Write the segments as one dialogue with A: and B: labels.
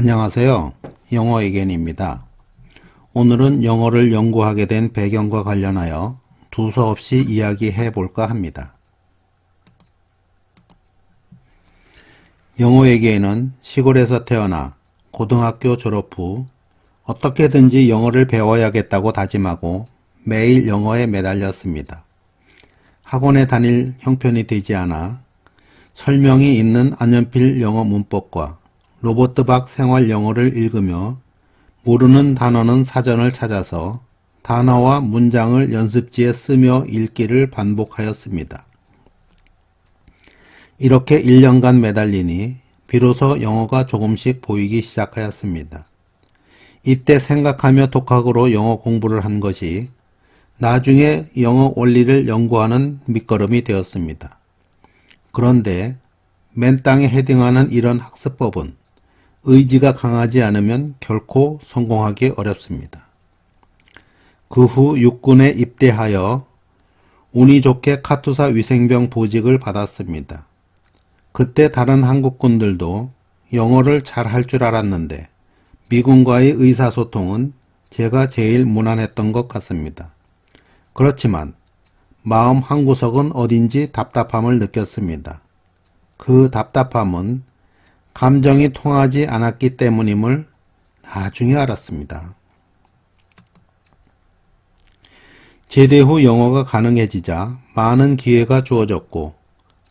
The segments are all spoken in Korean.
A: 안녕하세요. 영어의견입니다. 오늘은 영어를 연구하게 된 배경과 관련하여 두서없이 이야기해 볼까 합니다. 영어의견은 시골에서 태어나 고등학교 졸업 후 어떻게든지 영어를 배워야겠다고 다짐하고 매일 영어에 매달렸습니다. 학원에 다닐 형편이 되지 않아 설명이 있는 안연필 영어 문법과 로버트 박 생활 영어를 읽으며 모르는 단어는 사전을 찾아서 단어와 문장을 연습지에 쓰며 읽기를 반복하였습니다. 이렇게 1년간 매달리니 비로소 영어가 조금씩 보이기 시작하였습니다. 이때 생각하며 독학으로 영어 공부를 한 것이 나중에 영어 원리를 연구하는 밑거름이 되었습니다. 그런데 맨땅에 헤딩하는 이런 학습법은 의지가 강하지 않으면 결코 성공하기 어렵습니다. 그 후 육군에 입대하여 운이 좋게 카투사 위생병 보직을 받았습니다. 그때 다른 한국군들도 영어를 잘 할 줄 알았는데 미군과의 의사소통은 제가 제일 무난했던 것 같습니다. 그렇지만 마음 한구석은 어딘지 답답함을 느꼈습니다. 그 답답함은 감정이 통하지 않았기 때문임을 나중에 알았습니다. 제대 후 영어가 가능해지자 많은 기회가 주어졌고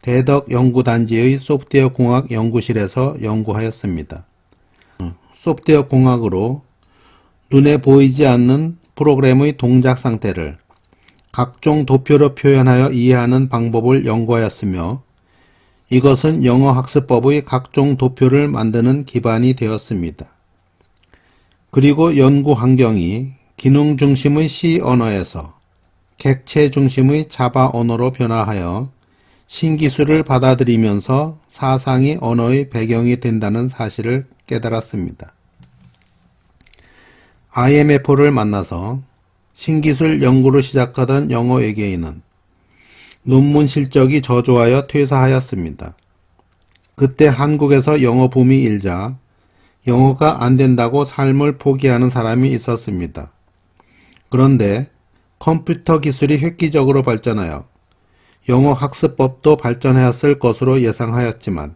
A: 대덕 연구단지의 소프트웨어 공학 연구실에서 연구하였습니다. 소프트웨어 공학으로 눈에 보이지 않는 프로그램의 동작 상태를 각종 도표로 표현하여 이해하는 방법을 연구하였으며 이것은 영어 학습법의 각종 도표를 만드는 기반이 되었습니다. 그리고 연구 환경이 기능 중심의 C 언어에서 객체 중심의 자바 언어로 변화하여 신기술을 받아들이면서 사상이 언어의 배경이 된다는 사실을 깨달았습니다. IMF를 만나서 신기술 연구를 시작하던 영어 외계인은 논문 실적이 저조하여 퇴사하였습니다. 그때 한국에서 영어 붐이 일자 영어가 안 된다고 삶을 포기하는 사람이 있었습니다. 그런데 컴퓨터 기술이 획기적으로 발전하여 영어 학습법도 발전하였을 것으로 예상하였지만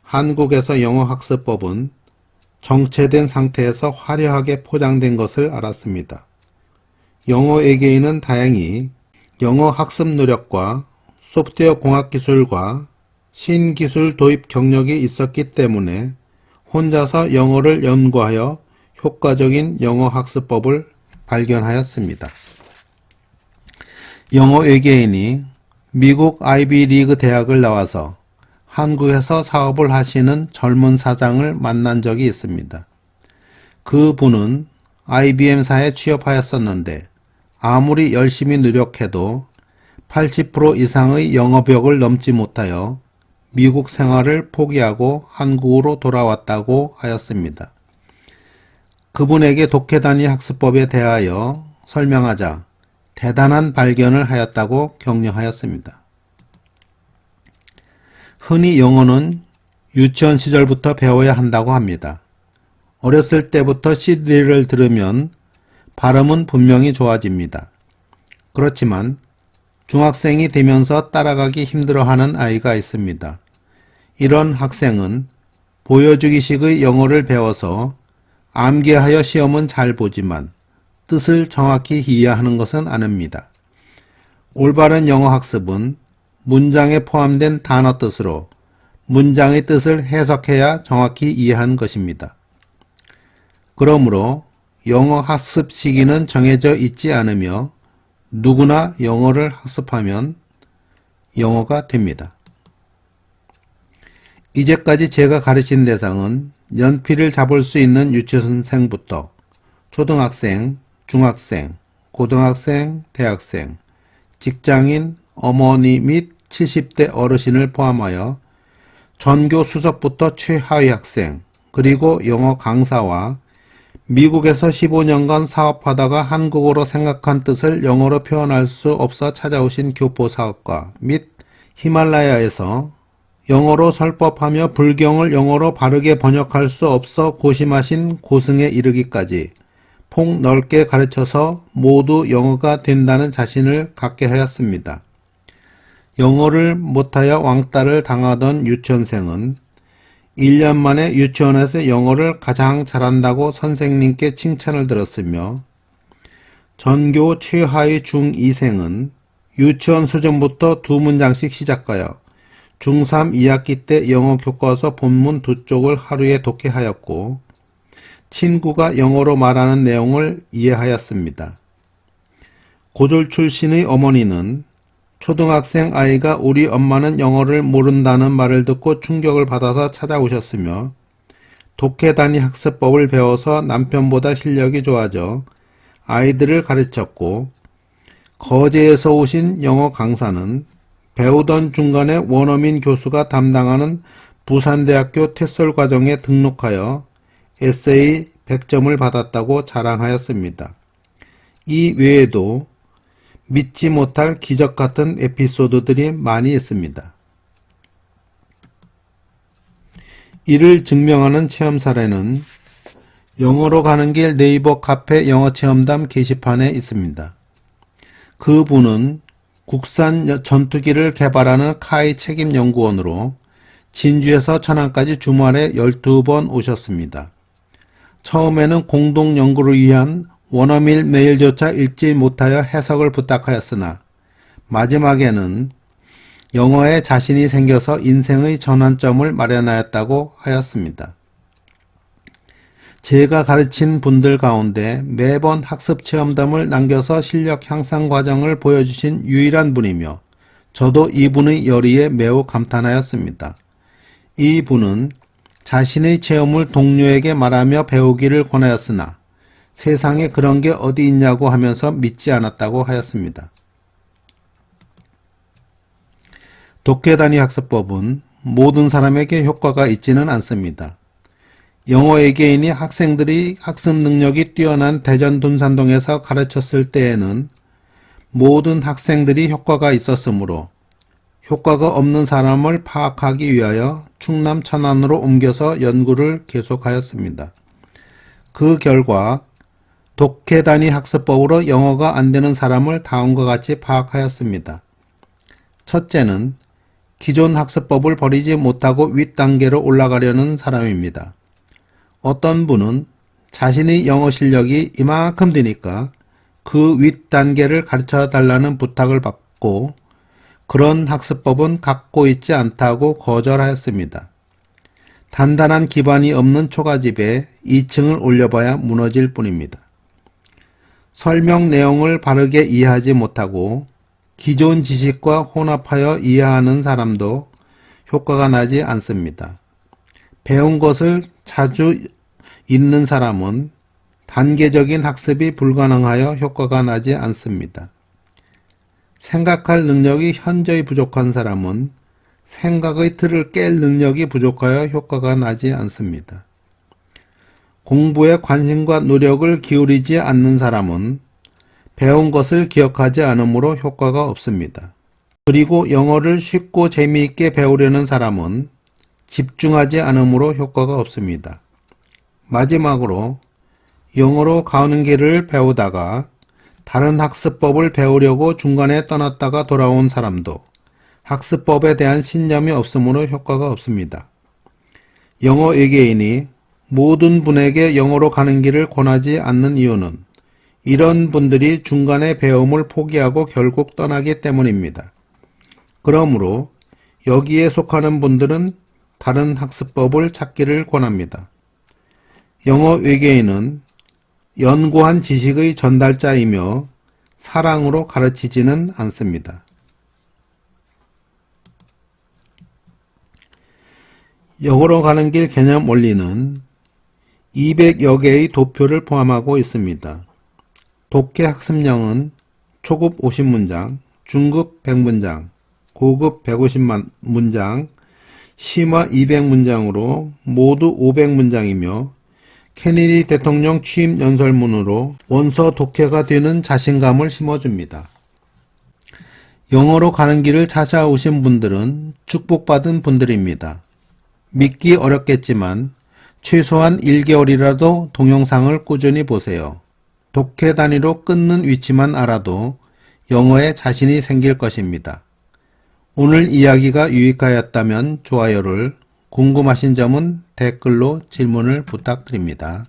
A: 한국에서 영어 학습법은 정체된 상태에서 화려하게 포장된 것을 알았습니다. 영어 외계인은 다행히 영어 학습 노력과 소프트웨어 공학 기술과 신기술 도입 경력이 있었기 때문에 혼자서 영어를 연구하여 효과적인 영어 학습법을 발견하였습니다. 영어 외계인이 미국 아이비리그 대학을 나와서 한국에서 사업을 하시는 젊은 사장을 만난 적이 있습니다. 그 분은 IBM사에 취업하였었는데 아무리 열심히 노력해도 80% 이상의 영어벽을 넘지 못하여 미국 생활을 포기하고 한국으로 돌아왔다고 하였습니다. 그분에게 독해단위 학습법에 대하여 설명하자 대단한 발견을 하였다고 격려하였습니다. 흔히 영어는 유치원 시절부터 배워야 한다고 합니다. 어렸을 때부터 CD를 들으면 발음은 분명히 좋아집니다. 그렇지만 중학생이 되면서 따라가기 힘들어하는 아이가 있습니다. 이런 학생은 보여주기식의 영어를 배워서 암기하여 시험은 잘 보지만 뜻을 정확히 이해하는 것은 아닙니다. 올바른 영어 학습은 문장에 포함된 단어 뜻으로 문장의 뜻을 해석해야 정확히 이해하는 것입니다. 그러므로 영어 학습 시기는 정해져 있지 않으며 누구나 영어를 학습하면 영어가 됩니다. 이제까지 제가 가르친 대상은 연필을 잡을 수 있는 유치원생부터 초등학생, 중학생, 고등학생, 대학생, 직장인, 어머니 및 70대 어르신을 포함하여 전교 수석부터 최하위 학생, 그리고 영어 강사와 미국에서 15년간 사업하다가 한국어로 생각한 뜻을 영어로 표현할 수 없어 찾아오신 교포 사업가 및 히말라야에서 영어로 설법하며 불경을 영어로 바르게 번역할 수 없어 고심하신 고승에 이르기까지 폭넓게 가르쳐서 모두 영어가 된다는 자신을 갖게 하였습니다. 영어를 못하여 왕따를 당하던 유치원생은 1년 만에 유치원에서 영어를 가장 잘한다고 선생님께 칭찬을 들었으며 전교 최하위 중2생은 유치원 수준부터 2문장씩 시작하여 중3 2학기 때 영어 교과서 본문 2쪽을 하루에 독해하였고 친구가 영어로 말하는 내용을 이해하였습니다. 고졸 출신의 어머니는 초등학생 아이가 우리 엄마는 영어를 모른다는 말을 듣고 충격을 받아서 찾아오셨으며 독해단위 학습법을 배워서 남편보다 실력이 좋아져 아이들을 가르쳤고 거제에서 오신 영어 강사는 배우던 중간에 원어민 교수가 담당하는 부산대학교 테솔 과정에 등록하여 에세이 100점을 받았다고 자랑하였습니다. 이 외에도 믿지 못할 기적 같은 에피소드들이 많이 있습니다. 이를 증명하는 체험 사례는 영어로 가는 길 네이버 카페 영어체험담 게시판에 있습니다. 그분은 국산 전투기를 개발하는 카이 책임연구원으로 진주에서 천안까지 주말에 12번 오셨습니다. 처음에는 공동연구를 위한 원어밀 메일조차 읽지 못하여 해석을 부탁하였으나 마지막에는 영어에 자신이 생겨서 인생의 전환점을 마련하였다고 하였습니다. 제가 가르친 분들 가운데 매번 학습 체험담을 남겨서 실력 향상 과정을 보여주신 유일한 분이며 저도 이분의 열의에 매우 감탄하였습니다. 이분은 자신의 체험을 동료에게 말하며 배우기를 권하였으나 세상에 그런 게 어디 있냐고 하면서 믿지 않았다고 하였습니다. 독해단위 학습법은 모든 사람에게 효과가 있지는 않습니다. 영어 외계인이 학생들이 학습 능력이 뛰어난 대전둔산동에서 가르쳤을 때에는 모든 학생들이 효과가 있었으므로 효과가 없는 사람을 파악하기 위하여 충남 천안으로 옮겨서 연구를 계속하였습니다. 그 결과 독해단위 학습법으로 영어가 안되는 사람을 다음과 같이 파악하였습니다. 첫째는 기존 학습법을 버리지 못하고 윗단계로 올라가려는 사람입니다. 어떤 분은 자신의 영어 실력이 이만큼 되니까 그 윗단계를 가르쳐 달라는 부탁을 받고 그런 학습법은 갖고 있지 않다고 거절하였습니다. 단단한 기반이 없는 초가집에 2층을 올려봐야 무너질 뿐입니다. 설명 내용을 바르게 이해하지 못하고 기존 지식과 혼합하여 이해하는 사람도 효과가 나지 않습니다. 배운 것을 자주 잊는 사람은 단계적인 학습이 불가능하여 효과가 나지 않습니다. 생각할 능력이 현저히 부족한 사람은 생각의 틀을 깰 능력이 부족하여 효과가 나지 않습니다. 공부에 관심과 노력을 기울이지 않는 사람은 배운 것을 기억하지 않으므로 효과가 없습니다. 그리고 영어를 쉽고 재미있게 배우려는 사람은 집중하지 않으므로 효과가 없습니다. 마지막으로 영어로 가는 길을 배우다가 다른 학습법을 배우려고 중간에 떠났다가 돌아온 사람도 학습법에 대한 신념이 없으므로 효과가 없습니다. 영어 외계인이 모든 분에게 영어로 가는 길을 권하지 않는 이유는 이런 분들이 중간에 배움을 포기하고 결국 떠나기 때문입니다. 그러므로 여기에 속하는 분들은 다른 학습법을 찾기를 권합니다. 영어 외계인은 연구한 지식의 전달자이며 사랑으로 가르치지는 않습니다. 영어로 가는 길 개념 원리는 200여 개의 도표를 포함하고 있습니다. 독해 학습량은 초급 50문장, 중급 100문장, 고급 150문장, 심화 200문장으로 모두 500문장이며 케네디 대통령 취임 연설문으로 원서 독해가 되는 자신감을 심어줍니다. 영어로 가는 길을 찾아오신 분들은 축복받은 분들입니다. 믿기 어렵겠지만 최소한 1개월이라도 동영상을 꾸준히 보세요. 독해 단위로 끊는 위치만 알아도 영어에 자신이 생길 것입니다. 오늘 이야기가 유익하였다면 좋아요를, 궁금하신 점은 댓글로 질문을 부탁드립니다.